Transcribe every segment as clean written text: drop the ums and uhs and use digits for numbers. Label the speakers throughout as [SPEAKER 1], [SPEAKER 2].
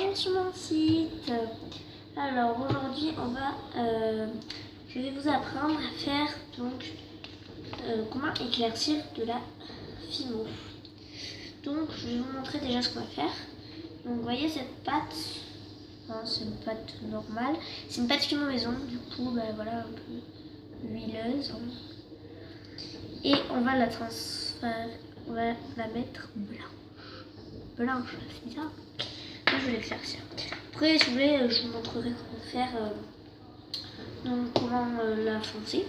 [SPEAKER 1] bienvenue sur mon site. Alors aujourd'hui je vais vous apprendre à faire donc comment éclaircir de la fimo. Donc je vais vous montrer déjà ce qu'on va faire. Donc vous voyez cette pâte, hein, c'est une pâte normale, c'est une pâte fimo maison, du coup voilà, un peu huileuse. Hein. Et on va la on va la mettre blanche, c'est ça. Moi je vais l'éclaircir. Après si vous voulez je vous montrerai comment faire donc comment la foncer.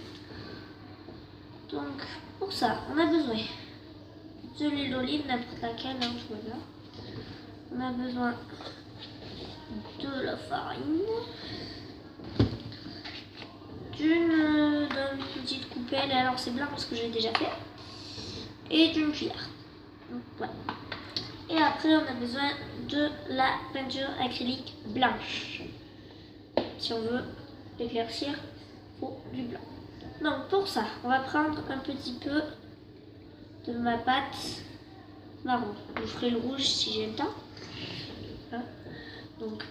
[SPEAKER 1] Donc pour ça on a besoin de l'huile d'olive, n'importe laquelle, hein, voilà. On a besoin de la farine, d'une petite coupelle, alors c'est blanc parce que j'ai déjà fait, et d'une cuillère. Donc voilà. Et après on a besoin de la peinture acrylique blanche. Si on veut l'éclaircir, il faut du blanc. Donc pour ça, on va prendre un petit peu de ma pâte marron. Je ferai le rouge si j'ai le temps. Hein. Donc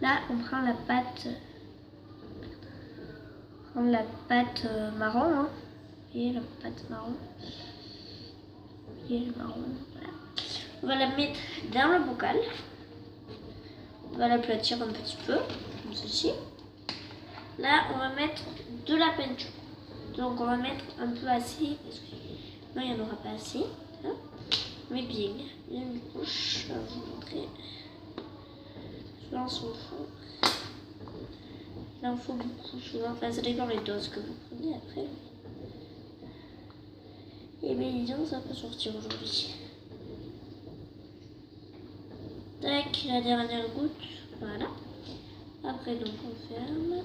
[SPEAKER 1] là, on prend la pâte, marron. Hein. Et la pâte marron. Et le marron. Voilà. On va la mettre dans le bocal. On va l'aplatir un petit peu, comme ceci. Là, on va mettre de la peinture. Donc, on va mettre un peu assez, parce que non, il n'y en aura pas assez. Hein, mais bien une couche. Je vais vous montrer. Je lance au fond. Il en faut beaucoup souvent. Enfin, ça dépend les doses que vous prenez après. Et bien, disons, ça peut sortir aujourd'hui. Tac, la dernière goutte. Voilà. Après, donc, on ferme.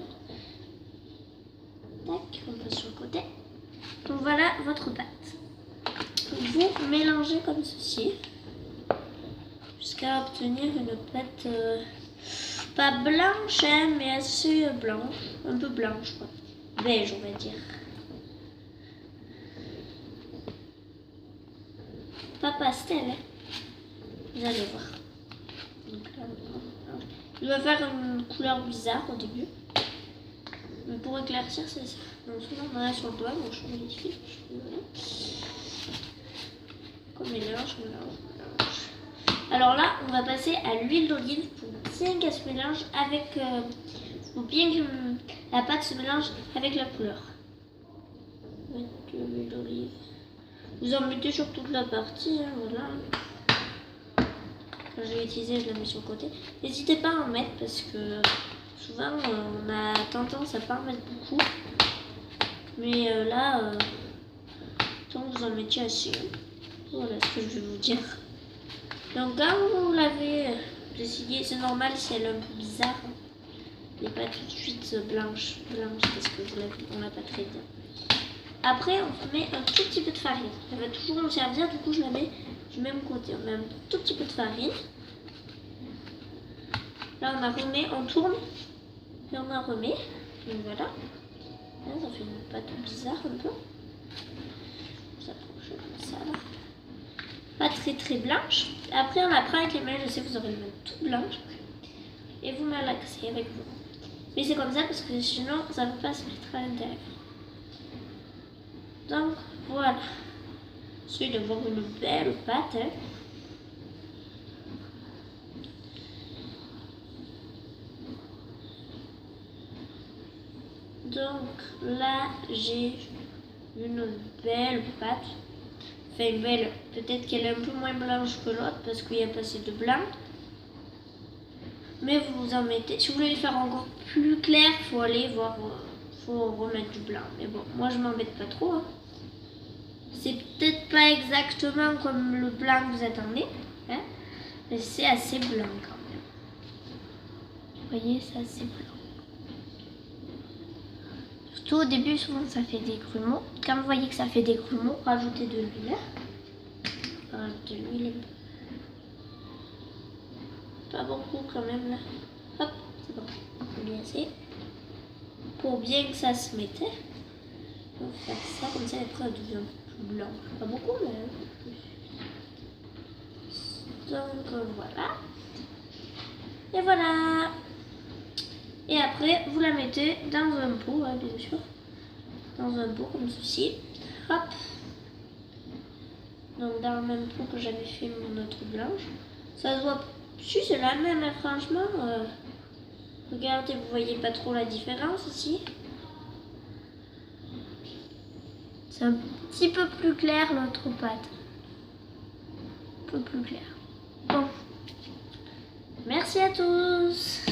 [SPEAKER 1] Tac, on passe sur le côté. Donc, voilà votre pâte. Vous mélangez comme ceci. Jusqu'à obtenir une pâte pas blanche, hein, mais assez blanche. Un peu blanche, quoi. Beige, on va dire. Pas pastel, hein. Vous allez voir. Donc là, il va faire une couleur bizarre au début. Mais pour éclaircir, c'est ça. Donc souvent on en a sur le doigt, donc je modifie. Comme mélange. Alors là, on va passer à l'huile d'olive pour bien qu'elle se mélange avec... pour bien que la pâte se mélange avec la couleur. Mettre de l'huile d'olive. Vous en mettez sur toute la partie, hein, voilà. Quand je vais utiliser, je la mets sur le côté. N'hésitez pas à en mettre parce que souvent on a tendance à pas en mettre beaucoup. Mais là, tant que vous en mettiez assez, voilà ce que je vais vous dire. Donc quand vous l'avez essayé, c'est normal si elle est un peu bizarre. Elle n'est pas tout de suite blanche parce que on l'a pas très bien. Après, on met un tout petit peu de farine. Elle va toujours nous servir, du coup je la mets du même côté. On met un tout petit peu de farine. Là on en remet, on tourne et on en remet. Donc voilà. Là, ça fait une pâte bizarre un peu. Ça approche comme ça là. Pas très blanche. Après on la prend avec les mains, je sais que vous aurez les mains toutes blanches. Et vous malaxez avec vous. Mais c'est comme ça parce que sinon ça ne va pas se mettre à l'intérieur. Donc voilà. Essayez d'avoir une belle pâte. Hein. Donc là j'ai une belle pâte. Enfin une belle, peut-être qu'elle est un peu moins blanche que l'autre parce qu'il y a passé de blanc. Mais vous en mettez, si vous voulez le faire encore plus clair, il faut aller voir, faut remettre du blanc. Mais bon, moi je m'embête pas trop. Hein. C'est peut-être pas exactement comme le blanc que vous attendez, hein, mais c'est assez blanc quand même. Vous voyez, c'est assez blanc. Surtout au début, souvent ça fait des grumeaux. Quand vous voyez que ça fait des grumeaux, rajoutez de l'huile. Rajoutez de l'huile. Pas beaucoup quand même là. Hop, c'est bon. Bien assez. Pour bien que ça se mette. On va faire ça comme ça, après elle devient un peu plus blanc. Pas beaucoup, mais un peu plus. Donc voilà. Et voilà. Et après, vous la mettez dans un pot, hein, bien sûr. Dans un pot comme ceci. Hop. Donc dans le même pot que j'avais fait mon autre blanche. Ça se voit. Si c'est la même, hein, franchement. Regardez, vous voyez pas trop la différence ici. C'est un petit peu plus clair l'autre pâte. Un peu plus clair. Bon. Merci à tous.